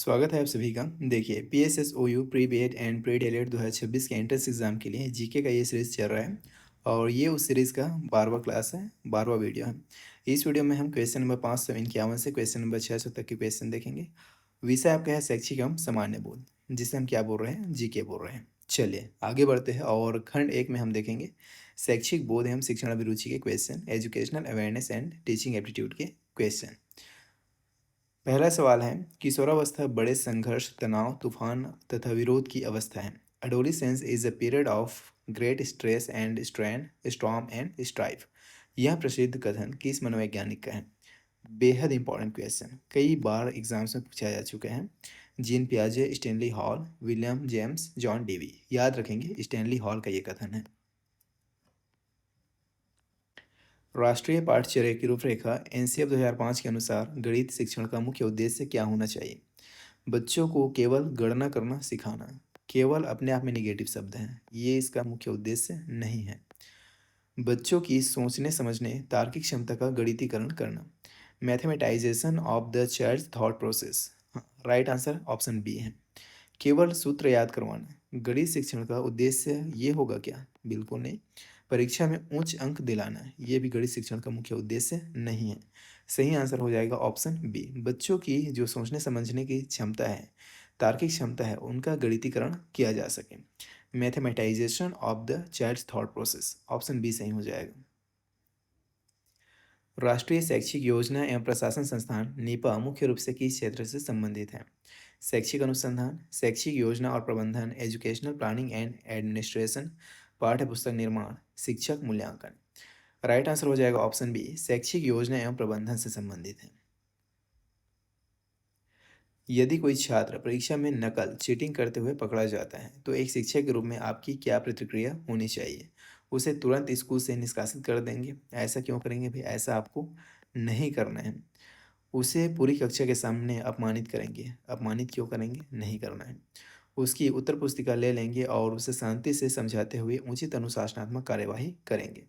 स्वागत है आप सभी का। देखिए PSSOU pre BEd and pre DElEd 2026 के एंट्रेंस एग्जाम के लिए जीके का ये सीरीज़ चल रहा है और ये उस सीरीज़ का 12वां क्लास है, 12वां वीडियो है। इस वीडियो में हम क्वेश्चन नंबर 551 से क्वेश्चन नंबर 600 तक के क्वेश्चन देखेंगे। विषय आपका है शैक्षिक एवं सामान्य बोध, जिसे हम क्या बोल रहे हैं, जीके बोल रहे हैं। चलिए आगे बढ़ते हैं और खंड 1 में हम देखेंगे शैक्षिक बोध एवं शिक्षण अभिरुचि के question, educational awareness and teaching aptitude के क्वेश्चन। पहला सवाल है, किशोरावस्था बड़े संघर्ष, तनाव, तूफान तथा विरोध की अवस्था है। Adolescence is a period of great stress and strain, storm and strife. यह प्रसिद्ध कथन किस मनोवैज्ञानिक का है? बेहद इंपॉर्टेंट क्वेश्चन, कई बार एग्जाम्स में पूछा जा चुका है। जीन पियाजे, Stanley Hall, William James, John Dewey. याद रखेंगे स्टैनली हॉल का ये कथन है। राष्ट्रीय पाठ्यचर्या की रूपरेखा एनसीएफ 2005 के अनुसार गणित शिक्षण का मुख्य उद्देश्य क्या होना चाहिए? बच्चों को केवल गणना करना सिखाना। केवल अपने आप में निगेटिव शब्द हैं, ये इसका मुख्य उद्देश्य नहीं है। बच्चों की सोचने समझने तार्किक क्षमता का गणितीकरण करना। Mathematisation of the child thought process. Right answer option B है। केवल सूत्र याद करवाना गणित शिक्षण का उद्देश्य ये होगा क्या? बिल्कुल नहीं। परीक्षा में उच्च अंक दिलाना ये भी गणित शिक्षण का मुख्य उद्देश्य नहीं है। सही आंसर हो जाएगा ऑप्शन बी। बच्चों की जो सोचने समझने की क्षमता है, तार्किक क्षमता है, उनका गणितीकरण किया जा सके। Mathematisation of the child thought process, option B सही हो जाएगा। राष्ट्रीय शैक्षिक योजना एवं प्रशासन संस्थान नीपा मुख्य रूप से किस क्षेत्र से संबंधित है? शैक्षिक अनुसंधान, शैक्षिक योजना और प्रबंधन, एजुकेशनल प्लानिंग एंड एडमिनिस्ट्रेशन, पाठ्य पुस्तक निर्माण, शिक्षक मूल्यांकन। राइट आंसर हो जाएगा ऑप्शन बी, शैक्षिक योजना एवं प्रबंधन से संबंधित है। यदि कोई छात्र परीक्षा में नकल, चीटिंग करते हुए पकड़ा जाता है तो एक शिक्षक के रूप में आपकी क्या प्रतिक्रिया होनी चाहिए? उसे तुरंत स्कूल से निष्कासित कर देंगे? ऐसा क्यों करेंगे भाई? ऐसा आपको नहीं करना है। उसे पूरी कक्षा के सामने अपमानित करेंगे? अपमानित क्यों करेंगे? नहीं करना है। उसकी उत्तर पुस्तिका ले लेंगे और उसे शांति से समझाते हुए उचित अनुशासनात्मक कार्यवाही करेंगे।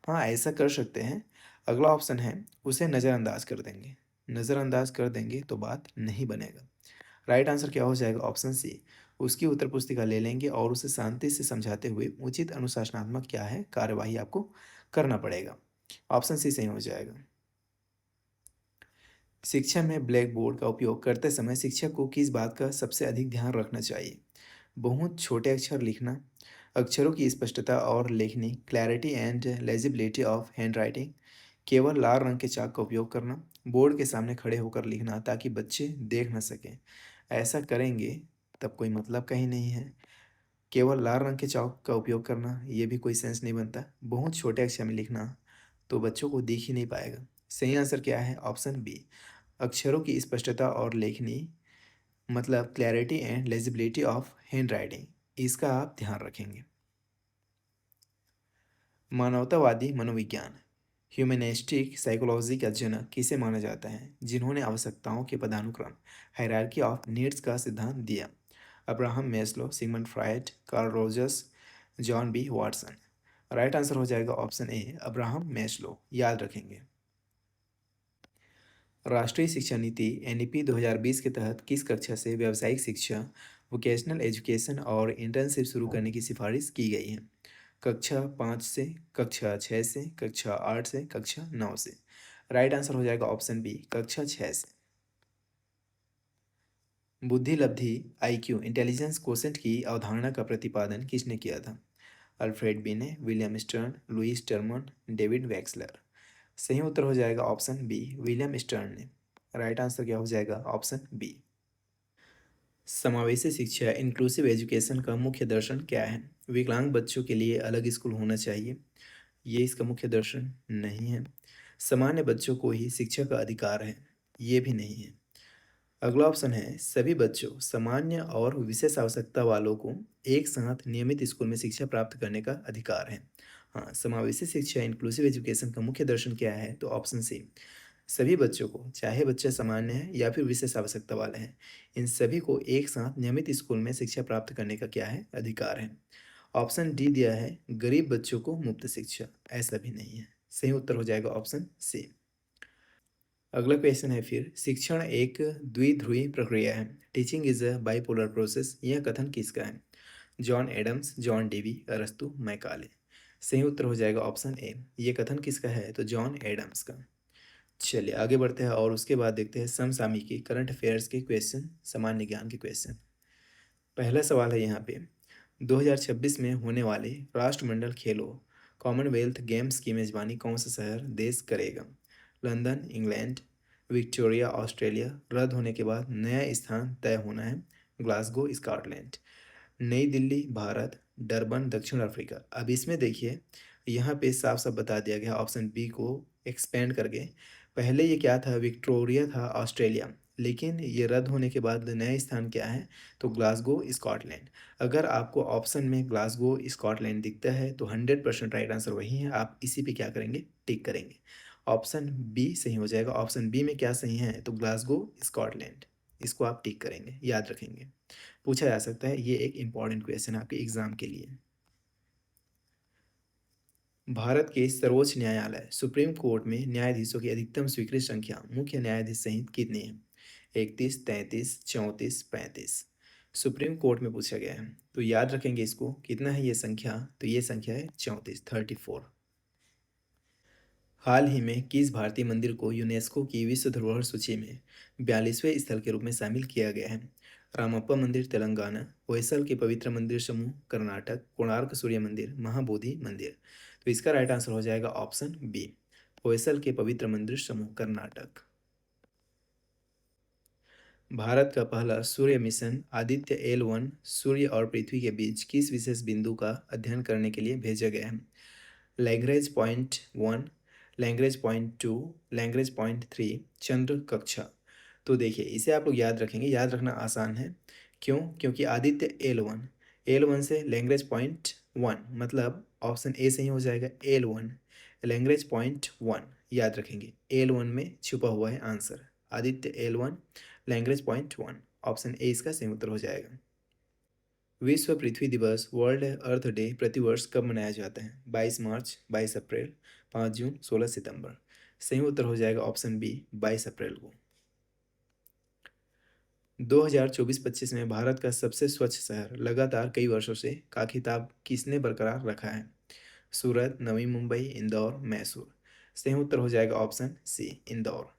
हाँ, ऐसा कर सकते हैं। अगला ऑप्शन है, उसे नज़रअंदाज कर देंगे। नज़रअंदाज कर देंगे तो बात नहीं बनेगा। राइट आंसर क्या हो जाएगा? Option C. उसकी उत्तर पुस्तिका ले लेंगे और उसे शांति से समझाते हुए उचित अनुशासनात्मक क्या है, कार्यवाही आपको करना पड़ेगा। ऑप्शन सी सही हो जाएगा। शिक्षा में ब्लैक बोर्ड का उपयोग करते समय शिक्षक को किस बात का सबसे अधिक ध्यान रखना चाहिए? बहुत छोटे अक्षर लिखना, अक्षरों की स्पष्टता और लेखनी, clarity and legibility of handwriting, केवल लाल रंग के चाक का उपयोग करना, बोर्ड के सामने खड़े होकर लिखना ताकि बच्चे देख न सकें। ऐसा करेंगे तब कोई मतलब का ही नहीं है। केवल लाल रंग के चाक का उपयोग करना, ये भी कोई सेंस नहीं बनता। बहुत छोटे अक्षर में लिखना तो बच्चों को दिख ही नहीं पाएगा। सही आंसर क्या है? ऑप्शन बी, अक्षरों की स्पष्टता और लेखनी, मतलब clarity and legibility of handwriting, इसका आप ध्यान रखेंगे। मानवतावादी मनोविज्ञान, ह्यूमनिस्टिक साइकोलॉजी का जनक किसे माना जाता है, जिन्होंने आवश्यकताओं के पदानुक्रम, हायरार्की ऑफ नीड्स का सिद्धांत दिया? Abraham Maslow, Sigmund Freud, Carl Rogers, John B Watson. Right answer हो जाएगा ऑप्शन ए, अब्राहम मेस्लो। याद रखेंगे। राष्ट्रीय शिक्षा नीति एनईपी 2020 के तहत किस कक्षा से व्यावसायिक शिक्षा, वोकेशनल एजुकेशन और इंटर्नशिप शुरू करने की सिफारिश की गई है? कक्षा 5 से, कक्षा 6 से, कक्षा 8 से, कक्षा 9 से। राइट आंसर हो जाएगा ऑप्शन बी, कक्षा 6 से। बुद्धि लब्धि आईक्यू इंटेलिजेंस कोशेंट की अवधारणा का प्रतिपादन किसने किया था? Alfred Binet, William Stern, Lewis Terman, David Wechsler. सही उत्तर हो जाएगा ऑप्शन बी, विलियम स्टर्न ने। राइट आंसर क्या हो जाएगा? Option B. समावेशी शिक्षा इंक्लूसिव एजुकेशन का मुख्य दर्शन क्या है? विकलांग बच्चों के लिए अलग स्कूल होना चाहिए, ये इसका मुख्य दर्शन नहीं है। सामान्य बच्चों को ही शिक्षा का अधिकार है, ये भी नहीं है। अगला ऑप्शन है, सभी बच्चों, सामान्य और विशेष आवश्यकता वालों को एक साथ नियमित स्कूल में शिक्षा प्राप्त करने का अधिकार है। हाँ, समावेशी शिक्षा इंक्लूसिव एजुकेशन का मुख्य दर्शन क्या है? तो ऑप्शन सी, सभी बच्चों को, चाहे बच्चे सामान्य हैं या फिर विशेष आवश्यकता वाले हैं, इन सभी को एक साथ नियमित स्कूल में शिक्षा प्राप्त करने का क्या है? अधिकार है। ऑप्शन डी दिया है, गरीब बच्चों को मुफ्त शिक्षा, ऐसा भी नहीं है। सही उत्तर हो जाएगा ऑप्शन सी। अगला क्वेश्चन है फिर, शिक्षण एक द्विध्रुवी प्रक्रिया है, teaching is a bipolar process, यह कथन किसका है? जॉन एडम्स, जॉन डेवी, अरस्तु, मैकाले। सही उत्तर हो जाएगा ऑप्शन ए। ये कथन किसका है? तो जॉन एडम्स का। चलिए आगे बढ़ते हैं और उसके बाद देखते हैं समसामयिकी करंट अफेयर्स के क्वेश्चन, सामान्य ज्ञान के क्वेश्चन। पहला सवाल है यहाँ पे, 2026 में होने वाले राष्ट्रमंडल खेलों कॉमनवेल्थ गेम्स की मेजबानी कौन सा शहर देश करेगा? London, England, Victoria, Australia. रद्द होने के बाद नया स्थान तय होना है, ग्लासगो, स्कॉटलैंड। नई दिल्ली, भारत, डरबन, दक्षिण अफ्रीका। अब इसमें देखिए यहाँ पे साफ साफ बता दिया गया ऑप्शन बी को एक्सपेंड करके। पहले ये क्या था? विक्टोरिया था, ऑस्ट्रेलिया, लेकिन ये रद्द होने के बाद नया स्थान क्या है? तो ग्लासगो, स्कॉटलैंड। अगर आपको ऑप्शन में ग्लासगो, स्कॉटलैंड दिखता है तो 100% राइट आंसर वही है, आप इसी पे क्या करेंगे? टिक करेंगे। ऑप्शन बी सही हो जाएगा। ऑप्शन बी में क्या सही है? तो ग्लासगो, स्कॉटलैंड। इसको आप टिक करेंगे, याद रखेंगे, पूछा जा सकता है, ये एक इंपॉर्टेंट क्वेश्चन है आपके एग्जाम के लिए। भारत के सर्वोच्च न्यायालय सुप्रीम कोर्ट में न्यायाधीशों की अधिकतम स्वीकृत संख्या मुख्य न्यायाधीश सहित कितनी है? 31, 33, 34, 35। सुप्रीम कोर्ट में पूछा गया है, तो याद रखेंगे इसको, कितना है ये संख्या? तो ये संख्या है 34, 34। हाल ही में किस भारतीय मंदिर को यूनेस्को की विश्व धरोहर सूची में 42वें स्थल के रूप में शामिल किया गया है? रामप्पा मंदिर, तेलंगाना, होयसल के पवित्र मंदिर समूह, कर्नाटक, कोणार्क सूर्य मंदिर, महाबोधि मंदिर। तो इसका राइट आंसर हो जाएगा ऑप्शन बी, होयसल के पवित्र मंदिर समूह, कर्नाटक। भारत का पहला सूर्य मिशन आदित्य L1 सूर्य और पृथ्वी के बीच किस विशेष बिंदु का अध्ययन करने के लिए भेजा गया है? Lagrange point 1, Lagrange point 2, Lagrange point 3, चंद्र कक्षा। तो देखिए इसे आप लोग याद रखेंगे, याद रखना आसान है। क्यों? क्योंकि आदित्य L1 से लैग्रेंज पॉइंट 1, मतलब ऑप्शन ए सही हो जाएगा, L1 लैग्रेंज पॉइंट 1, याद रखेंगे, L1 में छुपा हुआ है answer, Aditya L1 Lagrange point 1। Option A इसका सही उत्तर हो जाएगा। विश्व पृथ्वी दिवस, वर्ल्ड अर्थ डे, प्रतिवर्ष कब मनाया जाता है? 22 मार्च, 22 अप्रैल, 5 जून, 16 सितंबर। सही उत्तर हो जाएगा ऑप्शन बी, 22 अप्रैल को। 2024-25 में भारत का सबसे स्वच्छ शहर लगातार कई वर्षों से का खिताब किसने बरकरार रखा है? सूरत, नवी मुंबई, इंदौर, मैसूर। सही उत्तर हो जाएगा ऑप्शन सी, इंदौर।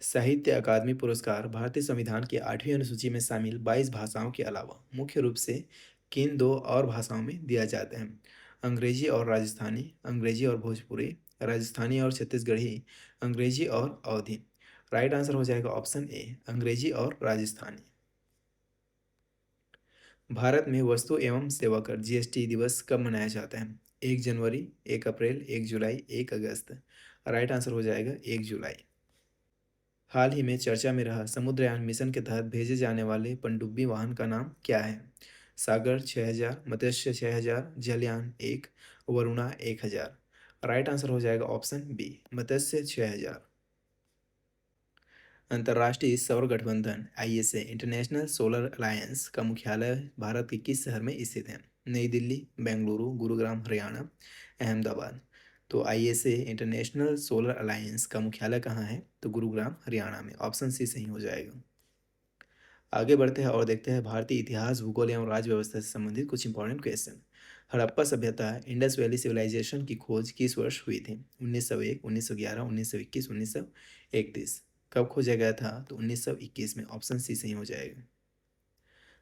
साहित्य अकादमी पुरस्कार भारतीय संविधान की 8वीं अनुसूची में शामिल 22 भाषाओं के अलावा मुख्य रूप से किन दो और भाषाओं में दिया जाता है? अंग्रेजी और राजस्थानी, अंग्रेजी और भोजपुरी, राजस्थानी और छत्तीसगढ़ी, अंग्रेजी और अवधी। राइट आंसर हो जाएगा ऑप्शन ए, अंग्रेजी और राजस्थानी। भारत में वस्तु एवं सेवा कर जीएसटी दिवस कब मनाया जाता है? 1 जनवरी, 1 अप्रैल, 1 जुलाई, 1 अगस्त। राइट आंसर हो जाएगा 1 जुलाई। हाल ही में चर्चा में रहा समुद्रयान मिशन के तहत भेजे जाने वाले पनडुब्बी वाहन का नाम क्या है? सागर 6000, मत्स्य 6000, जलयान 1, वरुणा 1000। राइट आंसर हो जाएगा ऑप्शन बी, मत्स्य 6000। अंतर्राष्ट्रीय सौर गठबंधन ISA इंटरनेशनल सोलर अलायंस का मुख्यालय भारत के किस शहर में स्थित है? नई दिल्ली, बेंगलुरु, गुरुग्राम हरियाणा, अहमदाबाद। तो ISA इंटरनेशनल सोलर अलायंस का मुख्यालय कहाँ है? तो गुरुग्राम हरियाणा में। ऑप्शन सी सही हो जाएगा। आगे बढ़ते हैं और देखते हैं भारतीय इतिहास, भूगोल एवं राज्य व्यवस्था से संबंधित कुछ इंपॉर्टेंट क्वेश्चन। हड़प्पा सभ्यता, इंडस वैली सिविलाइजेशन की खोज किस वर्ष हुई थी? 1901, 1911, 1921, 1931। कब खोजा गया था? तो 1921 में। ऑप्शन सी सही हो जाएगा।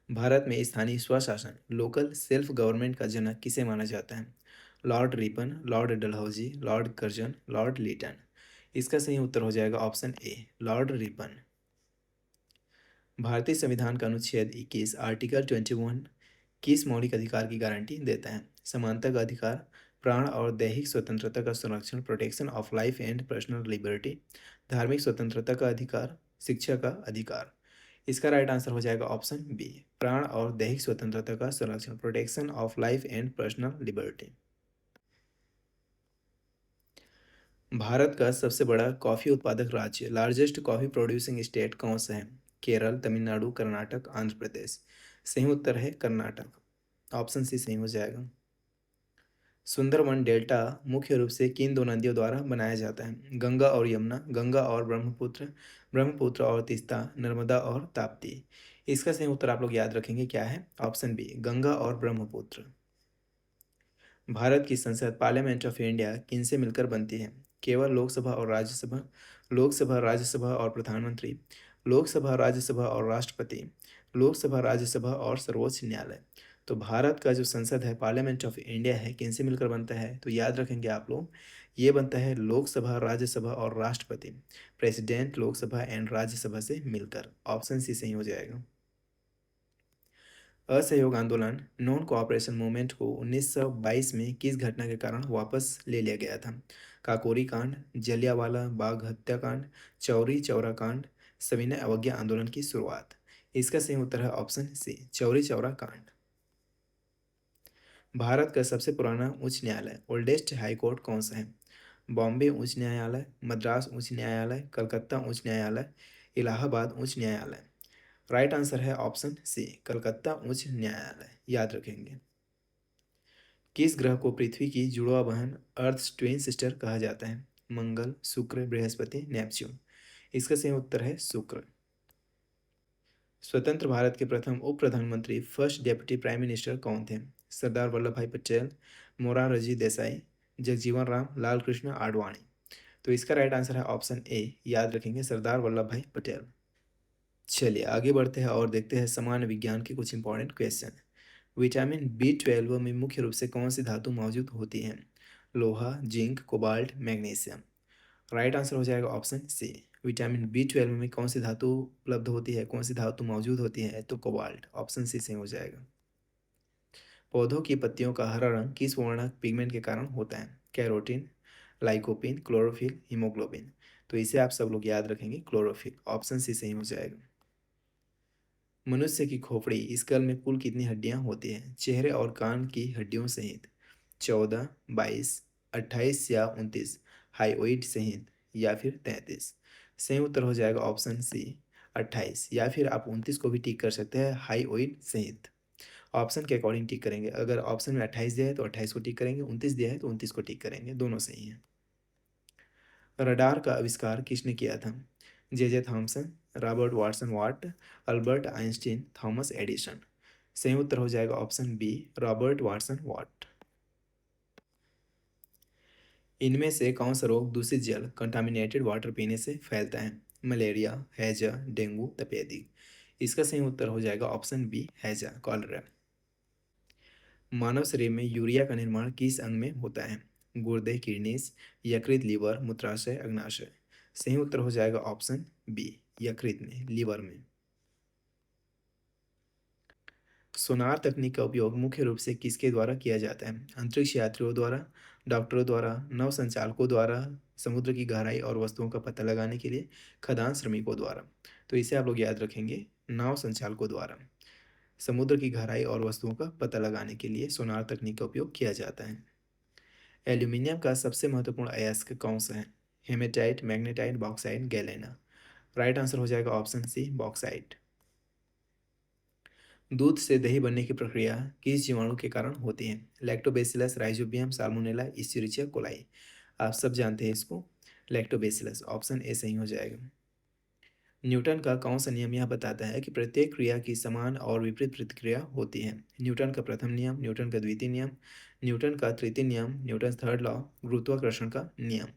भारत में स्थानीय स्वशासन, लोकल सेल्फ गवर्नमेंट का जनक किसे माना जाता है? Lord Ripon, Lord Dalhousie, Lord Curzon, Lord Lytton. इसका सही उत्तर हो जाएगा ऑप्शन ए, लॉर्ड रिपन। भारतीय संविधान का अनुच्छेद 21 आर्टिकल 21 किस मौलिक अधिकार की गारंटी देता है? समानता का अधिकार, प्राण और दैहिक स्वतंत्रता का संरक्षण, protection of life and personal liberty, धार्मिक स्वतंत्रता का अधिकार, शिक्षा का अधिकार। इसका राइट आंसर हो जाएगा ऑप्शन बी, प्राण और दैहिक स्वतंत्रता का संरक्षण, protection of life and personal liberty. Bharat का सबसे बड़ा कॉफी उत्पादक राज्य, लार्जेस्ट कॉफी प्रोड्यूसिंग स्टेट कौन सा है? केरल, तमिलनाडु, कर्नाटक, आंध्र प्रदेश। सही उत्तर है कर्नाटक। ऑप्शन सी सही हो जाएगा। सुंदरवन डेल्टा मुख्य रूप से किन दो नदियों द्वारा बनाया जाता है? गंगा और यमुना, गंगा और ब्रह्मपुत्र, ब्रह्मपुत्र और तीस्ता, नर्मदा और ताप्ती। इसका सही उत्तर आप लोग याद रखेंगे क्या है? ऑप्शन बी, गंगा और ब्रह्मपुत्र। भारत की संसद पार्लियामेंट ऑफ इंडिया किनसे मिलकर बनती है? केवल लोकसभा और राज्यसभा, लोकसभा राज्यसभा और प्रधानमंत्री, लोकसभा राज्यसभा और राष्ट्रपति, लोकसभा राज्यसभा और सर्वोच्च न्यायालय। तो भारत का जो संसद है पार्लियामेंट ऑफ इंडिया है किनसे मिलकर बनता है? तो याद रखेंगे आप लोग, ये बनता है लोकसभा राज्यसभा और राष्ट्रपति, प्रेसिडेंट लोकसभा एंड राज्यसभा से मिलकर। ऑप्शन सी सही हो जाएगा। असहयोग आंदोलन नॉन कोऑपरेशन मूवमेंट को 1922 में किस घटना के कारण वापस ले लिया गया था? काकोरी कांड, जलियांवाला बाग हत्याकांड, चौरी चौरा कांड, सविनय अवज्ञा आंदोलन की शुरुआत। इसका सही उत्तर है ऑप्शन सी, चौरी चौरा कांड। भारत का सबसे पुराना उच्च न्यायालय ओल्डेस्ट हाई कोर्ट कौन सा है? बॉम्बे उच्च न्यायालय, मद्रास उच्च न्यायालय, कलकत्ता उच्च न्यायालय, इलाहाबाद उच्च न्यायालय। राइट आंसर है ऑप्शन सी, कलकत्ता उच्च न्यायालय। याद रखेंगे। किस ग्रह को पृथ्वी की जुड़वा बहन अर्थ ट्विन सिस्टर कहा जाता है? मंगल, शुक्र, बृहस्पति, नेपच्यून। इसका सही उत्तर है शुक्र। स्वतंत्र भारत के प्रथम उप प्रधानमंत्री फर्स्ट डेप्यूटी प्राइम मिनिस्टर कौन थे? सरदार वल्लभ भाई पटेल, मोरारजी देसाई, जगजीवन राम, लाल कृष्ण आडवाणी। तो इसका राइट आंसर है ऑप्शन ए, याद रखेंगे सरदार वल्लभ भाई पटेल। चलिए आगे बढ़ते हैं और देखते हैं सामान्य विज्ञान के कुछ इंपॉर्टेंट क्वेश्चन। विटामिन B12 में मुख्य रूप से कौन सी धातु मौजूद होती है? लोहा, zinc, cobalt, magnesium. Right answer हो जाएगा ऑप्शन सी। विटामिन B12 में कौन सी धातु उपलब्ध होती है, कौन सी धातु मौजूद होती है? तो कोबाल्ट। ऑप्शन सी सही हो जाएगा। पौधों की पत्तियों का हरा रंग किस वर्णक पिगमेंट के कारण होता है? Carotene, lycopene, chlorophyll, haemoglobin. तो इसे आप सब लोग याद रखेंगे क्लोरोफिल। ऑप्शन सी सही हो जाएगा। मनुष्य की खोपड़ी स्कल में कुल कितनी हड्डियां होती हैं चेहरे और कान की हड्डियों सहित? 14, 22, 28 या 29, हाइओइड सहित, या फिर 33। सही उत्तर हो जाएगा ऑप्शन सी, 28, या फिर आप 29 को भी टिक कर सकते हैं हाइओइड सहित। ऑप्शन के अकॉर्डिंग टिक करेंगे। अगर ऑप्शन में 28 दिया है तो 28 को टिक करेंगे, 29 दिया है तो 29 को टिक करेंगे, दोनों सही हैं। रडार का आविष्कार किसने किया था? जे थॉमसन, रॉबर्ट वाटसन वाट, अल्बर्ट आइंस्टीन, थॉमस एडिसन। सही उत्तर हो जाएगा ऑप्शन बी, रॉबर्ट वाटसन वाट। इनमें से कौन सा रोग दूषित जल कंटामिनेटेड वाटर पीने से फैलता है? मलेरिया, हैजा, डेंगू, तपेदिक। इसका सही उत्तर हो जाएगा ऑप्शन बी, हैजा, कॉलरा। मानव शरीर में यूरिया का निर्माण किस अंग में होता है? गुर्दे, किडनीज, यकृत, लीवर, मूत्राशय, अग्नाशय। सही उत्तर हो जाएगा ऑप्शन बी, यकृत में, लीवर में। सोनार तकनीक का उपयोग मुख्य रूप से किसके द्वारा किया जाता है? अंतरिक्ष यात्रियों द्वारा, डॉक्टरों द्वारा, नव संचालकों द्वारा, समुद्र की गहराई और वस्तुओं का पता लगाने के लिए, खदान श्रमिकों द्वारा। तो इसे आप लोग याद रखेंगे, नाव संचालकों द्वारा। समुद्र की गहराई और वस्तुओं का पता लगाने के लिए सोनार तकनीक का उपयोग किया जाता है। एल्यूमिनियम का सबसे महत्वपूर्ण अयस्क कौन सा है? Haematite, magnetite, bauxite, galena. Right answer हो जाएगा ऑप्शन सी, बॉक्साइट। दूध से दही बनने की प्रक्रिया किस जीवाणु के कारण होती है? Lactobacillus, Rhizobium, Salmonella, Escherichia coli. आप सब जानते हैं इसको, लैक्टोबैसिलस। ऑप्शन ए सही हो जाएगा। न्यूटन का कौन सा नियम यह बताता है कि प्रत्येक क्रिया की समान और विपरीत प्रतिक्रिया होती है? न्यूटन का प्रथम नियम, न्यूटन का द्वितीय नियम, न्यूटन का तृतीय नियम, न्यूटन थर्ड लॉ, गुरुत्वाकर्षण का नियम।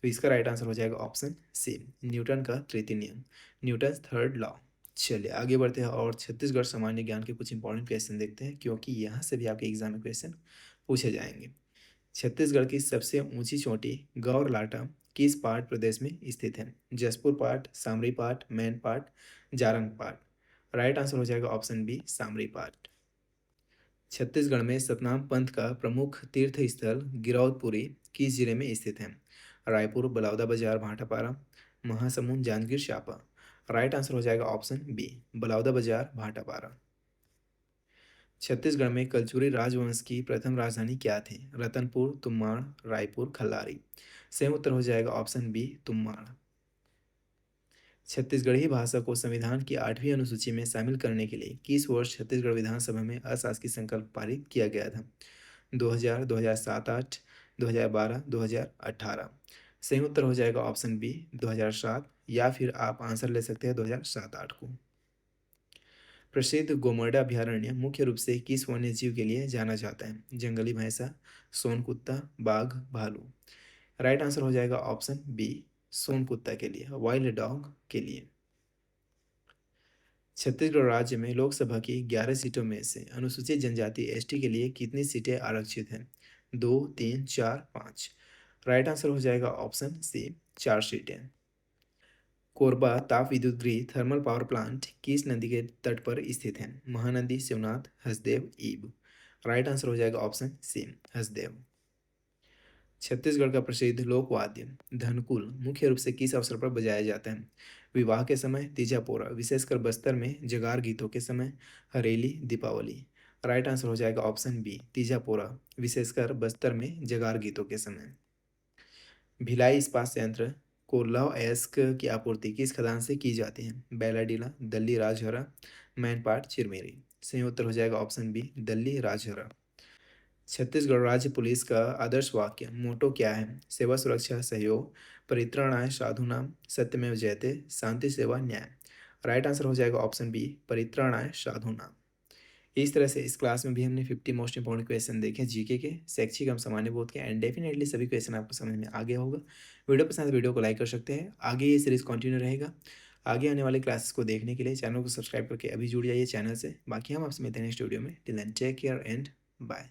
तो इसका राइट आंसर हो जाएगा ऑप्शन सी, न्यूटन का तृतीय नियम, न्यूटन थर्ड लॉ। चलिए आगे बढ़ते हैं और छत्तीसगढ़ सामान्य ज्ञान के कुछ इंपॉर्टेंट क्वेश्चन देखते हैं, क्योंकि यहाँ से भी आपके एग्जाम में क्वेश्चन पूछे जाएंगे। छत्तीसगढ़ की सबसे ऊंची चोटी गौरलाटा किस पाट प्रदेश में स्थित है? जसपुर पाट, सामरी पाट, मैन पाट, जारंग पाट। राइट आंसर हो जाएगा ऑप्शन बी, सामरी पाट। छत्तीसगढ़ में सतनाम पंथ का प्रमुख तीर्थ स्थल गिरौदपुरी किस जिले में स्थित है? रायपुर, बलौदा बाजार, भाटापारा, महासमुंद, जांजगीर चांपा। राइट आंसर हो जाएगा ऑप्शन बी, बलौदा बाजार, भाटापारा। छत्तीसगढ़ में कलचुरी राजवंश की प्रथम राजधानी क्या थी? रतनपुर, तुम्माड़, रायपुर, खल्लारी। सही उत्तर हो जाएगा ऑप्शन बी, तुम्माड़। छत्तीसगढ़ी भाषा को संविधान की 8वीं अनुसूची में शामिल करने के लिए किस वर्ष छत्तीसगढ़ विधानसभा में अशासकीय संकल्प पारित किया गया था? 2000, 2007-8, 2012, 2018। सही उत्तर हो जाएगा ऑप्शन बी 2007, या फिर आप आंसर ले सकते हैं 2007-8 को। प्रसिद्ध गोमर्डा अभयारण्य मुख्य रूप से किस वन्य जीव के लिए जाना जाता है? जंगली भैंसा, सोन कुत्ता, बाघ, भालू। राइट आंसर हो जाएगा ऑप्शन बी सोन कुत्ता के लिए, वाइल्ड डॉग के लिए। छत्तीसगढ़ राज्य में लोकसभा की 11 सीटों में से अनुसूचित जनजाति एसटी के लिए कितनी सीटें आरक्षित हैं? 2, 3, 4, 5। राइट आंसर हो जाएगा ऑप्शन सी 4 सीटें। कोरबा ताप विद्युत गृह थर्मल पावर प्लांट किस नदी के तट पर स्थित है? महानदी, शिवनाथ, हसदेव, ईब। राइट आंसर हो जाएगा ऑप्शन सी हसदेव। छत्तीसगढ़ का प्रसिद्ध लोकवाद्य धनकुल मुख्य रूप से किस अवसर पर बजाया जाता है? विवाह के समय, तीजा पोरा, विशेषकर बस्तर में जगार गीतों के समय, हरेली, दीपावली। राइट आंसर हो जाएगा ऑप्शन बी तीजा पोरा, विशेषकर बस्तर में जगार गीतों के समय। भिलाई इस्पात संयंत्र को लौह अयस्क की आपूर्ति किस खदान से की जाती है? बैलाडीला, दल्ली राजहरा, मैनपाट, चिरमेरी। सही उत्तर हो जाएगा ऑप्शन बी दल्ली राजहरा। छत्तीसगढ़ राज्य पुलिस का आदर्श वाक्य मोटो क्या है? सेवा सुरक्षा सहयोग, परित्राणाय साधुनां, सत्यमेव जयते, शांति सेवा न्याय। राइट आंसर हो जाएगा ऑप्शन बी परित्राणाय साधुनां। इस तरह से इस क्लास में भी हमने 50 मोस्ट इंपॉर्टेंट क्वेश्चन देखे जीके के, शैक्षिक एवं सामान्य बोध के, एंड डेफिनेटली सभी क्वेश्चन आपको समझ में आ गया होगा। वीडियो पसंद है तो वीडियो को लाइक कर सकते हैं। आगे ये सीरीज कंटिन्यू रहेगा। आगे आने वाले क्लासेस को देखने के लिए चैनल को सब्सक्राइब करके अभी जुड़ जाइए चैनल से। बाकी हम आपसे मिलते हैं नेक्स्ट वीडियो में। Till then take care and bye.